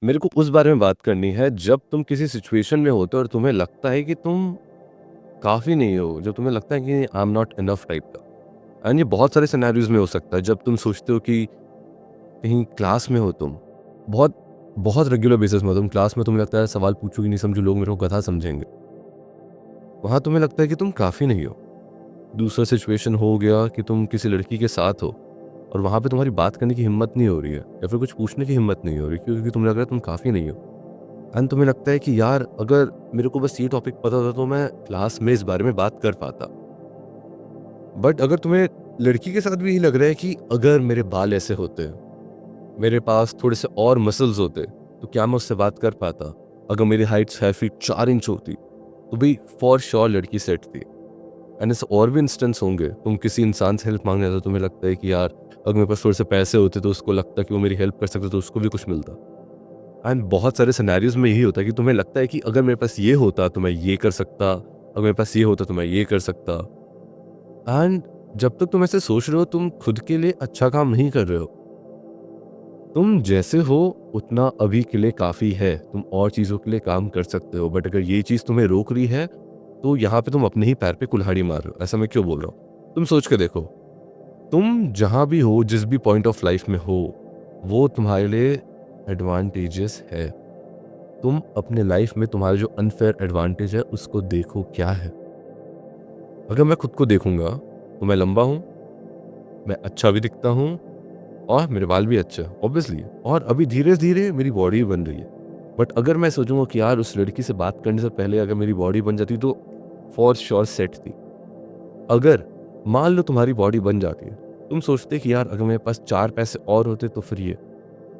मेरे को उस बारे में बात करनी है जब तुम किसी सिचुएशन में होते हो और तुम्हें लगता है कि तुम काफ़ी नहीं हो, जब तुम्हें लगता है कि I am not enough type का। एंड ये बहुत सारे सिनेरियोज़ में हो सकता है, जब तुम सोचते हो कि कहीं क्लास में हो तुम, बहुत बहुत रेगुलर बेसिस में हो तुम क्लास में, तुम्हें लगता है सवाल पूछूँ कि नहीं समझूँ, लोग मेरे को गधा समझेंगे। वहाँ तुम्हें लगता है कि तुम काफ़ी नहीं हो। दूसरा सिचुएशन हो गया कि तुम किसी लड़की के साथ हो और वहाँ पे तुम्हारी बात करने की हिम्मत नहीं हो रही है या फिर कुछ पूछने की हिम्मत नहीं हो रही, क्योंकि तुम्हें लग रहा है तुम काफ़ी नहीं हो। एंड तुम्हें लगता है कि यार अगर मेरे को बस ये टॉपिक पता होता तो मैं क्लास में इस बारे में बात कर पाता। बट अगर तुम्हें लड़की के साथ भी यही लग रहा है कि अगर मेरे बाल ऐसे होते, मेरे पास थोड़े से और मसल्स होते, तो क्या मैं उससे बात कर पाता। अगर मेरी हाइट 6 फीट 4 इंच होती तो भाई फॉर श्योर लड़की सेट थी। एंड ऐसे और भी इंस्टेंस होंगे, तुम किसी इंसान से हेल्प मांगने जाते, तुम्हें लगता है कि यार अगर मेरे पास थोड़े से पैसे होते तो उसको लगता कि वो मेरी हेल्प कर सकता तो उसको भी कुछ मिलता। एंड बहुत सारे सिनेरियोज में यही होता है कि तुम्हें लगता है कि अगर मेरे पास ये होता तो मैं ये कर सकता, अगर मेरे पास ये होता तो मैं ये कर सकता। एंड जब तक तुम ऐसे सोच रहे हो तुम खुद के लिए अच्छा काम नहीं कर रहे हो। तुम जैसे हो उतना अभी के लिए काफ़ी है, तुम और चीज़ों के लिए काम कर सकते हो। बट अगर ये चीज़ तुम्हें रोक रही है तो यहाँ पे तुम अपने ही पैर पे कुल्हाड़ी मार रहे हो। ऐसा मैं क्यों बोल रहा हूँ, तुम सोच के देखो, तुम जहाँ भी हो, जिस भी पॉइंट ऑफ लाइफ में हो, वो तुम्हारे लिए एडवांटेजेस है। तुम अपने लाइफ में तुम्हारा जो अनफेयर एडवांटेज है उसको देखो क्या है। अगर मैं खुद को देखूंगा तो मैं लंबा हूँ, मैं अच्छा भी दिखता हूँ और मेरे बाल भी अच्छे हैं ऑब्वियसली, और अभी धीरे धीरे मेरी बॉडी बन रही है। बट अगर मैं सोचूंगा कि यार उस लड़की से बात करने से पहले अगर मेरी बॉडी बन जाती तो फॉर श्योर सेट थी। अगर मान लो तुम्हारी बॉडी बन जाती है, तुम सोचते कि यार अगर मेरे पास 4 पैसे और होते तो फिर ये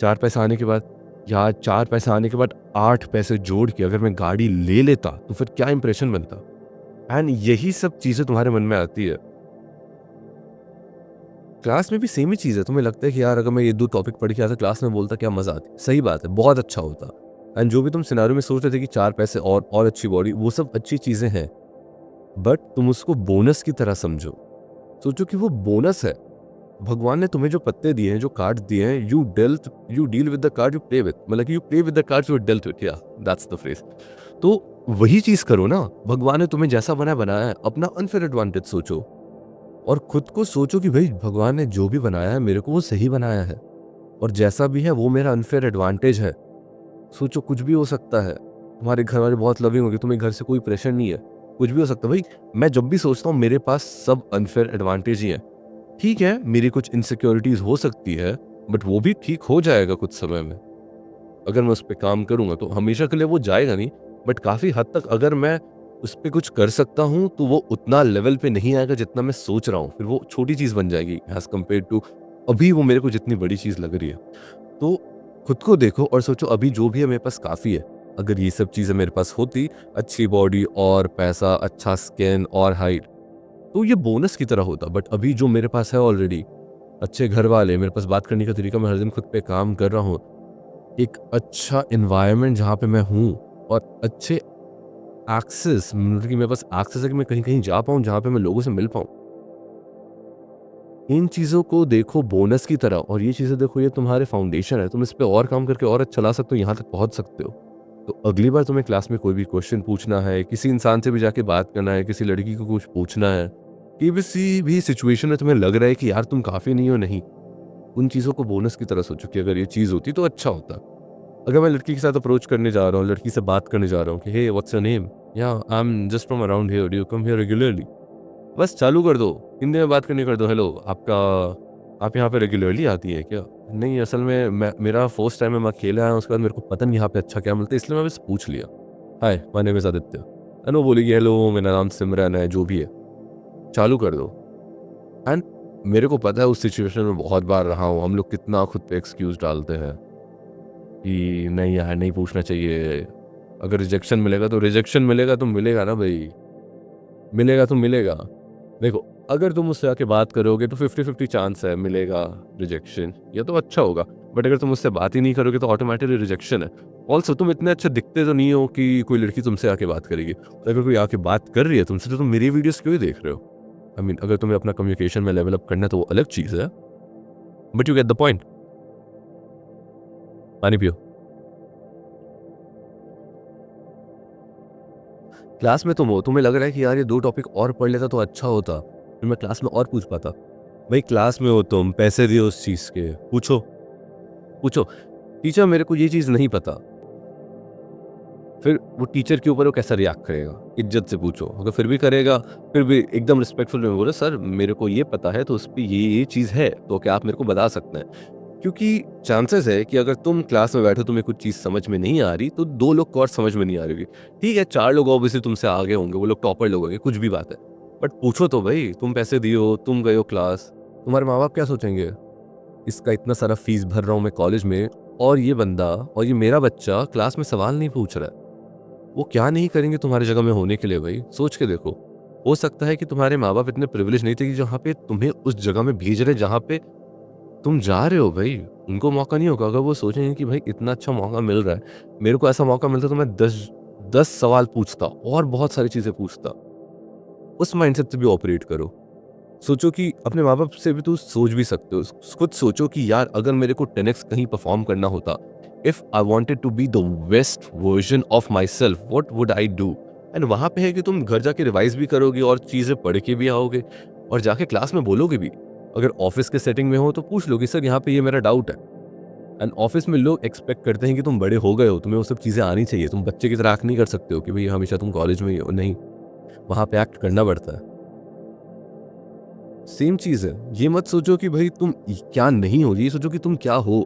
4 पैसे आने के बाद, यार 4 पैसे आने के बाद 8 पैसे जोड़ के अगर मैं गाड़ी ले लेता तो फिर क्या इंप्रेशन बनता। एंड यही सब चीजें तुम्हारे मन में आती है। क्लास में भी सेम ही चीज़ है, तुम्हें लगता है कि यार अगर मैं ये 2 टॉपिक पढ़ के आता क्लास में बोलता क्या मज़ा आती। सही बात है, बहुत अच्छा होता। एंड जो भी तुम सिनेरियो में सोच रहे थे कि 4 पैसे और अच्छी बॉडी, वो सब अच्छी चीज़ें हैं। बट तुम उसको बोनस की तरह समझो। सोचो कि वो बोनस है। भगवान ने तुम्हें जो पत्ते दिए हैं, जो कार्ड दिए हैं, you deal with the card you play with, मतलब you play with the cards you dealt with, yeah that's the phrase. तो वही चीज़ करो ना। भगवान ने तुम्हें जैसा बनाया है, अपना अनफेयर एडवांटेज सोचो और खुद को सोचो कि भाई भगवान ने जो भी बनाया है मेरे को वो सही बनाया है, और जैसा भी है वो मेरा अनफेयर एडवांटेज है। सोचो कुछ भी हो सकता है। तुम्हारे घर वाले बहुत लविंग होंगे, तुम्हें घर से कोई प्रेशर नहीं है, कुछ भी हो सकता है भाई। मैं जब भी सोचता हूँ मेरे पास सब अनफेयर एडवांटेज ही है। ठीक है, मेरी कुछ इनसिक्योरिटीज हो सकती है, बट वो भी ठीक हो जाएगा कुछ समय में। अगर मैं उस पर काम करूंगा तो हमेशा के लिए वो जाएगा नहीं, बट काफी हद तक अगर मैं उस पर कुछ कर सकता हूँ तो वो उतना लेवल पे नहीं आएगा जितना मैं सोच रहा हूँ, फिर वो छोटी चीज बन जाएगी एज कम्पेयर टू अभी वो मेरे को जितनी बड़ी चीज लग रही है। तो खुद को देखो और सोचो अभी जो भी है मेरे पास काफी है। अगर ये सब चीजें मेरे पास होती, अच्छी बॉडी और पैसा, अच्छा स्किन और हाइट, तो ये बोनस की तरह होता। बट अभी जो मेरे पास है ऑलरेडी, अच्छे घर वाले, मेरे पास बात करने का तरीका, मैं हर दिन खुद पे काम कर रहा हूँ, एक अच्छा एनवायरनमेंट जहाँ पे मैं हूँ, और अच्छे एक्सेस, मतलब कि मेरे पास एक्सेस है कि मैं कहीं कहीं जा पाऊँ जहाँ पे मैं लोगों से मिल पाऊँ। इन चीज़ों को देखो बोनस की तरह, और ये चीज़ें देखो ये तुम्हारे फाउंडेशन है, तुम इस पे और काम करके और अच्छा ला सकते हो, यहाँ तक पहुँच सकते हो। तो अगली बार तुम्हें क्लास में कोई भी क्वेश्चन पूछना है, किसी इंसान से भी जाके बात करना है, किसी लड़की को कुछ पूछना है, कि किसी भी सिचुएशन में तुम्हें लग रहा है कि यार तुम काफ़ी नहीं हो, नहीं, उन चीज़ों को बोनस की तरह सोचो कि अगर ये चीज़ होती तो अच्छा होता। अगर मैं लड़की के साथ अप्रोच करने जा रहा हूँ, लड़की से बात करने जा रहा हूँ कि हे व्हाट्स योर नेम, या I am just from around here, do you come here regularly, बस चालू कर दो, हिंदी में बात करनी कर दो। हेलो, आप यहाँ पे रेगुलरली आती है क्या? नहीं, असल में मेरा फर्स्ट टाइम है, मैं अकेले आया हूँ, उसके बाद मेरे को पता नहीं यहाँ पे अच्छा क्या मिलता है, इसलिए मैं बस पूछ लिया। Hi, my name is Aditya. And वो बोलेगी हेलो मेरा नाम सिमरन है, जो भी है, चालू कर दो। एंड मेरे को पता है उस सिचुएशन में बहुत बार रहा हूँ, हम लोग कितना खुद पे एक्सक्यूज डालते हैं कि नहीं यार नहीं पूछना चाहिए, अगर रिजेक्शन मिलेगा तो रिजेक्शन मिलेगा तो मिलेगा ना भाई, मिलेगा तो मिलेगा। देखो, अगर तुम उससे आके बात करोगे तो 50-50 चांस है मिलेगा रिजेक्शन, या तो अच्छा होगा। बट अगर तुम उससे बात ही नहीं करोगे तो ऑटोमेटिकली रिजेक्शन है। ऑल्सो तुम इतने अच्छे दिखते तो नहीं हो कि कोई लड़की तुमसे आके बात करेगी। तो अगर कोई आके बात कर रही है तुमसे तो तुम मेरी वीडियोस क्यों ही देख रहे हो? आई मीन अगर तुम्हें अपना कम्युनिकेशन में लेवल अप करना है तो वो अलग चीज़ है, but you get the point. पानी पियो। क्लास में तुम हो, तुम्हें लग रहा है कि यार ये 2 टॉपिक और पढ़ लेता तो अच्छा होता, फिर मैं क्लास में और पूछ पाता। भाई क्लास में हो तुम, पैसे दिए उस चीज़ के, पूछो, पूछो, टीचर मेरे को ये चीज़ नहीं पता। फिर वो टीचर के ऊपर वो कैसा रिएक्ट करेगा? इज्जत से पूछो, अगर फिर भी करेगा, फिर भी एकदम रिस्पेक्टफुल वे में बोलो, सर मेरे को ये पता है तो उस पे ये चीज़ है, तो क्या आप मेरे को बता सकते हैं? क्योंकि चांसेस है कि अगर तुम क्लास में बैठे हो, तुम्हें कुछ चीज़ समझ में नहीं आ रही, तो 2 लोग को और समझ में नहीं आ रही होगी। ठीक है, 4 लोग ऑब्वियसली तुमसे आगे होंगे, वो लोग टॉपर लोग होंगे, कुछ भी बात है। बट पूछो तो भई, तुम पैसे दिए हो, तुम गए हो क्लास, तुम्हारे माँ-बाप क्या सोचेंगे? इसका इतना सारा फीस भर रहा हूँ मैं कॉलेज में, और ये बंदा और ये मेरा बच्चा क्लास में सवाल नहीं पूछ रहा है। वो क्या नहीं करेंगे तुम्हारी जगह में होने के लिए भाई? सोच के देखो। हो सकता है कि तुम्हारे माँ-बाप इतने प्रिविलेज नहीं थे कि जहाँ पे तुम्हें उस जगह में भेज रहे हैं जहाँ पे तुम जा रहे हो भाई। उनको मौका नहीं होगा, अगर वो सोचेंगे कि भाई इतना अच्छा मौका मिल रहा है, मेरे को ऐसा मौका मिलता तो मैं 10 सवाल पूछता और बहुत सारी चीज़ें पूछता। उस माइंडसेट से भी ऑपरेट करो। सोचो कि अपने माँ-बाप से भी तो सोच भी सकते हो। खुद सोचो कि यार अगर मेरे को 10x कहीं परफ़ॉर्म करना होता, if I wanted to be the best version of myself, what would I do? And वहाँ पे है कि तुम घर जाके रिवाइज़ भी करोगे और चीज़ें पढ़ के भी आओगे और जाके क्लास में बोलोगे भी। अगर ऑफ़िस के सेटिंग में हो तो पूछ लो कि सर यहाँ पे ये मेरा डाउट है। एंड ऑफ़िस में लोग एक्सपेक्ट करते हैं कि तुम बड़े हो गए हो, तुम्हें वो सब चीज़ें आनी चाहिए। तुम बच्चे की तरह एक्ट नहीं कर सकते हो कि भई हमेशा तुम कॉलेज में ही हो, नहीं। वहाँ पे एक्ट करना पड़ता है। सेम चीज़ है। ये मत सोचो कि भाई तुम क्या नहीं हो, ये सोचो कि तुम क्या हो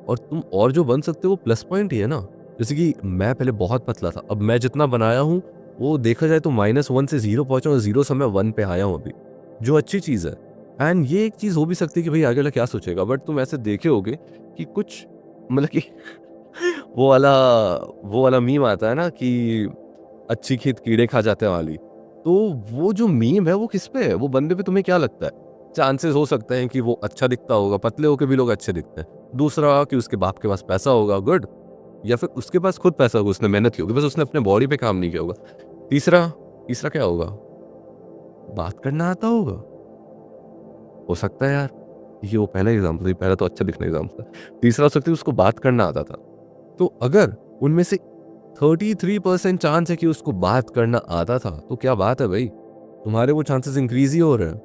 और तुम और जो बन सकते हो वो प्लस पॉइंट ही है ना। जैसे कि मैं पहले बहुत पतला था, अब मैं जितना बनाया हूँ वो देखा जाए तो -1 से 0 पहुँचा और 0 से मैं 1 पे आया हूँ अभी, जो अच्छी चीज़ है। एंड ये एक चीज़ हो भी सकती है कि भाई आगे वाला क्या सोचेगा, बट तुम ऐसे देखे होगे कि कुछ मतलब कि वो वाला मीम आता है ना कि अच्छी खेत कीड़े खा जाते हैं वाली। तो वो जो मीम है वो किस पे है? वो बंदे पे तुम्हें क्या लगता है? चांसेस हो सकते हैं कि वो अच्छा दिखता होगा, पतले होके भी लोग अच्छे दिखते हैं। दूसरा कि उसके बाप के पास पैसा होगा, गुड। या फिर उसके पास खुद पैसा होगा, उसने मेहनत की होगी, बस उसने अपने बॉडी पे काम नहीं किया होगा। तीसरा तीसरा क्या होगा? बात करना आता होगा। हो सकता है यार, ये वो पहला एग्ज़ाम्पल था, पहला तो अच्छा दिखने एग्ज़ाम्पल था। तीसरा हो सकता है उसको बात करना आता था। तो अगर उनमें से 33% चांस है कि उसको बात करना आता था, तो क्या बात है भाई? तुम्हारे वो चांसेस इंक्रीज़ ही हो रहे हैं।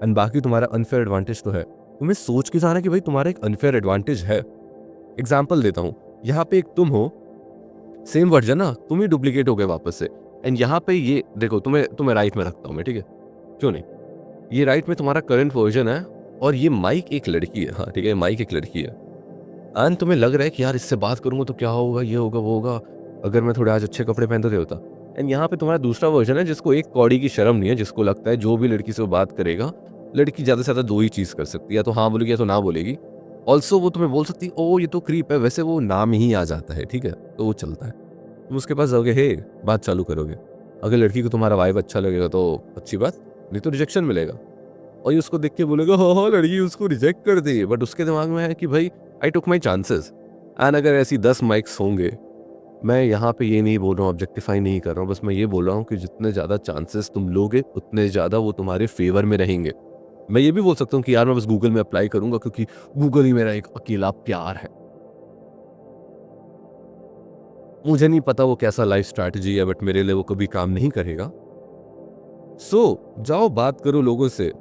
एंड बाकी तुम्हारा अनफेयर एडवांटेज तो है। तुम्हें सोच के जाना कि भाई तुम्हारा एक अनफेयर एडवांटेज है। एग्ज़ाम्पल देता हूँ, यहाँ पे एक तुम हो, सेम वर्ज़न ना, तुम ही डुप्लीकेट हो गए वापस से। एंड यहाँ पे ये देखो, तुम्हें तुम्हें राइट में रखता हूँ मैं, ठीक है? क्यों नहीं? ये राइट में तुम्हारा करंट वर्ज़न है और ये माइक एक लड़की है। हाँ, ठीक है, माइक एक लड़की है। एंड तुम्हें लग रहा है कि यार इससे बात करूँगा तो क्या होगा, ये होगा, वो होगा, अगर मैं थोड़े आज अच्छे कपड़े पहनता तो ये होता। एंड यहाँ पे तुम्हारा दूसरा वर्ज़न है जिसको एक कौड़ी की शर्म नहीं है, जिसको लगता है जो भी लड़की से वो बात करेगा, लड़की ज़्यादा से ज़्यादा 2 ही चीज़ कर सकती है, या तो हाँ बोलेगी या तो ना बोलेगी। ऑल्सो वो तुम्हें बोल सकती है, ओह! ये तो क्रीप है, वैसे वो नाम ही आ जाता है, ठीक है? तो वो चलता है। तुम उसके पास जाओगे, हे, बात चालू करोगे। अगर लड़की को तुम्हारा वाइब अच्छा लगेगा तो अच्छी बात, नहीं तो रिजेक्शन मिलेगा। और ये उसको देख के बोलेगा, हाँ, हाँ, लड़की उसको रिजेक्ट कर दी, बट उसके दिमाग में है कि भाई आई टूक माई चांसेस। एंड अगर ऐसी 10 माइक्स होंगे, मैं यहाँ पे ये नहीं बोल रहा हूँ, ऑब्जेक्टिफाई नहीं कर रहा हूँ, बस मैं ये बोल रहा हूँ कि जितने ज़्यादा चांसेस तुम लोगे, उतने ज़्यादा वो तुम्हारे फेवर में रहेंगे। मैं ये भी बोल सकता हूँ कि यार मैं बस गूगल में अप्लाई करूँगा क्योंकि गूगल ही मेरा एक अकेला प्यार है। मुझे नहीं पता वो कैसा लाइफ स्ट्रैटेजी है, बट मेरे लिए वो कभी काम नहीं करेगा। जाओ बात करो लोगों से।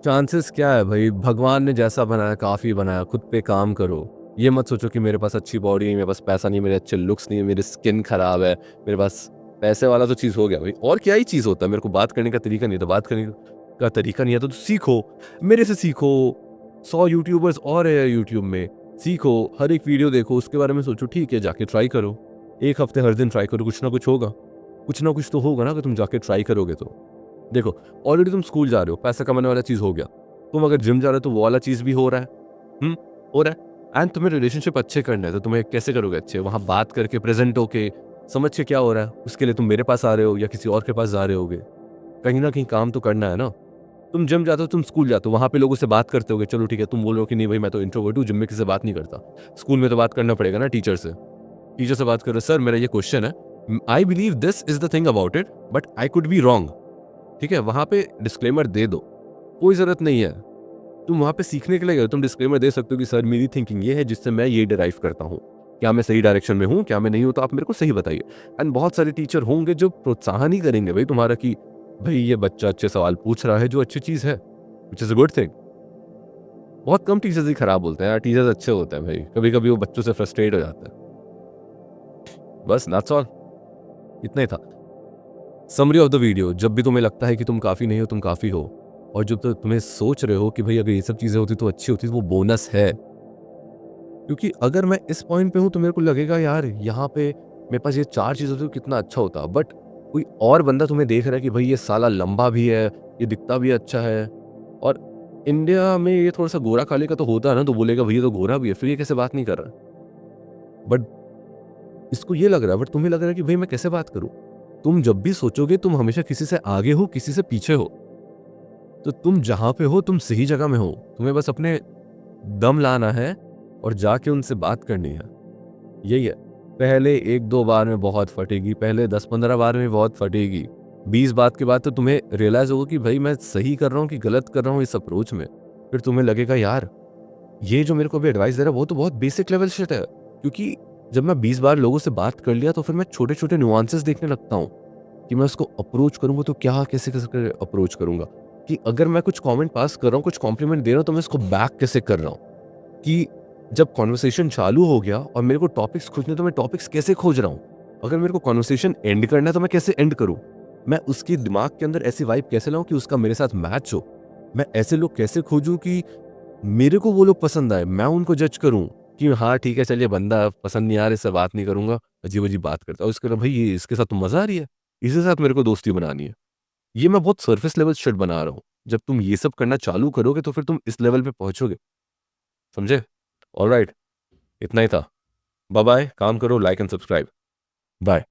चांसेस क्या है भाई, भगवान ने जैसा बनाया काफ़ी बनाया, खुद पे काम करो। ये मत सोचो कि मेरे पास अच्छी बॉडी नहीं, मेरे पास पैसा नहीं, मेरे अच्छे लुक्स नहीं है, मेरी स्किन खराब है, मेरे पास पैसे वाला तो चीज़ हो गया भाई, और क्या ही चीज़ होता है? मेरे को बात करने का तरीका नहीं था, बात करने का तरीका नहीं है तो सीखो, मेरे से सीखो। 100 यूट्यूबर्स और है यूट्यूब में, सीखो, हर एक वीडियो देखो, उसके बारे में सोचो, ठीक है जाके ट्राई करो। 1 हफ्ते हर दिन ट्राई करो, कुछ ना कुछ होगा। कुछ ना कुछ तो होगा ना अगर तुम जाके ट्राई करोगे तो। देखो, ऑलरेडी तुम स्कूल जा रहे हो, पैसा कमाने वाला चीज़ हो गया। तुम अगर जिम जा रहे हो तो वो वाला चीज़ भी हो रहा है। हुँ, हो रहा है। एंड तुम्हें रिलेशनशिप अच्छे करने हैं तो तुम्हें कैसे करोगे अच्छे? वहाँ बात करके, प्रेज़ेंट होके, समझ के क्या हो रहा है, उसके लिए तुम मेरे पास आ रहे हो या किसी और के पास जा रहे होगे। कहीं न कहीं काम तो करना है ना। तुम जिम जाते हो, तुम स्कूल जाते हो, वहाँ पे लोगों से बात करते होगे, चलो ठीक है, तुम बोल रहे हो कि नहीं भाई मैं तो इंट्रोवर्ट हूँ, जिम में किसी से बात नहीं करता। स्कूल में तो बात करना पड़ेगा ना टीचर से। टीचर से बात करो, सर मेरा ये क्वेश्चन है, I believe this is the thing about it, but I could be wrong. ठीक है? वहाँ पे डिस्क्लेमर दे दो, कोई ज़रूरत नहीं है। तुम वहाँ पे सीखने के लिए गए हो, तुम डिस्क्लेमर दे सकते हो कि सर मेरी थिंकिंग ये है जिससे मैं ये डिराइव करता हूँ। क्या मैं सही डायरेक्शन में हूँ, क्या मैं नहीं हूँ, तो आप मेरे को सही बताइए। एंड बहुत सारे टीचर होंगे जो प्रोत्साहन ही करेंगे भाई तुम्हारा कि भाई ये बच्चा अच्छे सवाल पूछ रहा है, जो अच्छी चीज़ है, which is a good thing. बहुत कम टीचर्स ही खराब बोलते हैं यार, टीचर्स अच्छे होते हैं भाई। कभी-कभी वो बच्चों से फ्रस्ट्रेट हो जाते हैं। बस दैट्स ऑल, इतना ही था। समरी ऑफ द वीडियो, जब भी तुम्हें लगता है कि तुम काफ़ी नहीं हो, तुम काफ़ी हो। और जब तक तुम्हें सोच रहे हो कि भाई अगर ये सब चीज़ें होती तो अच्छी होती, तो वो बोनस है। क्योंकि अगर मैं इस पॉइंट पे हूँ तो मेरे को लगेगा यार यहाँ पे मेरे पास ये 4 चीज़ होती तो कितना अच्छा होता। बट कोई और बंदा तुम्हें देख रहा है कि भाई ये साला लंबा भी है, ये दिखता भी अच्छा है। और इंडिया में ये थोड़ा-सा गोरा-काले का तो होता है ना, तो बोलेगा भई ये तो गोरा भी है, फिर ये कैसे बात नहीं कर रहा है? बट इसको ये लग रहा है, बट तुम्हें लग रहा है कि भई मैं कैसे बात करूँ? तुम जब भी सोचोगे तुम हमेशा किसी से आगे हो, किसी से पीछे हो। तो तुम जहाँ पे हो तुम सही जगह में हो। तुम्हें बस अपने दम लाना है और जाके उनसे बात करनी है। यही है। पहले 1-2 बार में बहुत फटेगी, पहले 10-15 बार में बहुत फटेगी। 20 बात के बाद तो तुम्हें रियलाइज़ होगा कि भाई मैं सही कर रहा हूँ कि गलत कर रहा हूँ इस अप्रोच में। फिर तुम्हें लगेगा यार, ये जो मेरे को अभी एडवाइस दे रहा है वो तो बहुत बेसिक लेवल शिट है। क्योंकि जब मैं 20 बार लोगों से बात कर लिया तो फिर मैं छोटे-छोटे नुआंसेस देखने लगता हूँ कि मैं उसको अप्रोच करूँगा तो क्या कैसे-कैसे कर अप्रोच करूँगा। कि अगर मैं कुछ कमेंट पास कर रहा हूँ, कुछ कॉम्प्लीमेंट दे रहा हूँ तो मैं इसको बैक कैसे कर रहा हूँ। कि जब कन्वर्सेशन चालू हो गया और मेरे को टॉपिक्स खोजने, तो मैं टॉपिक्स कैसे खोज रहा हूँ? अगर मेरे को कन्वर्सेशन एंड करना है तो मैं कैसे एंड करूँ? मैं उसके दिमाग के अंदर ऐसी वाइब कैसे लाऊँ कि उसका मेरे साथ मैच हो? मैं ऐसे लोग कैसे खोजूँ कि मेरे को वो लोग पसंद आए, मैं उनको जज करूँ कि हाँ, ठीक है, चलिए बंदा पसंद नहीं आ रहा, इससे बात नहीं करूँगा, अजीब-अजीब बात करता है और इसके बाद भाई ये इसके साथ तो मज़ा आ रही है, इसके साथ मेरे को दोस्ती बनानी है। ये मैं बहुत सरफेस लेवल शिट बना रहा हूँ। जब तुम ये सब करना चालू करोगे तो फिर तुम इस लेवल पे पहुँचोगे, समझे? ऑलराइट, इतना ही था। बाय बाय, काम करो, लाइक एंड सब्सक्राइब। बाय।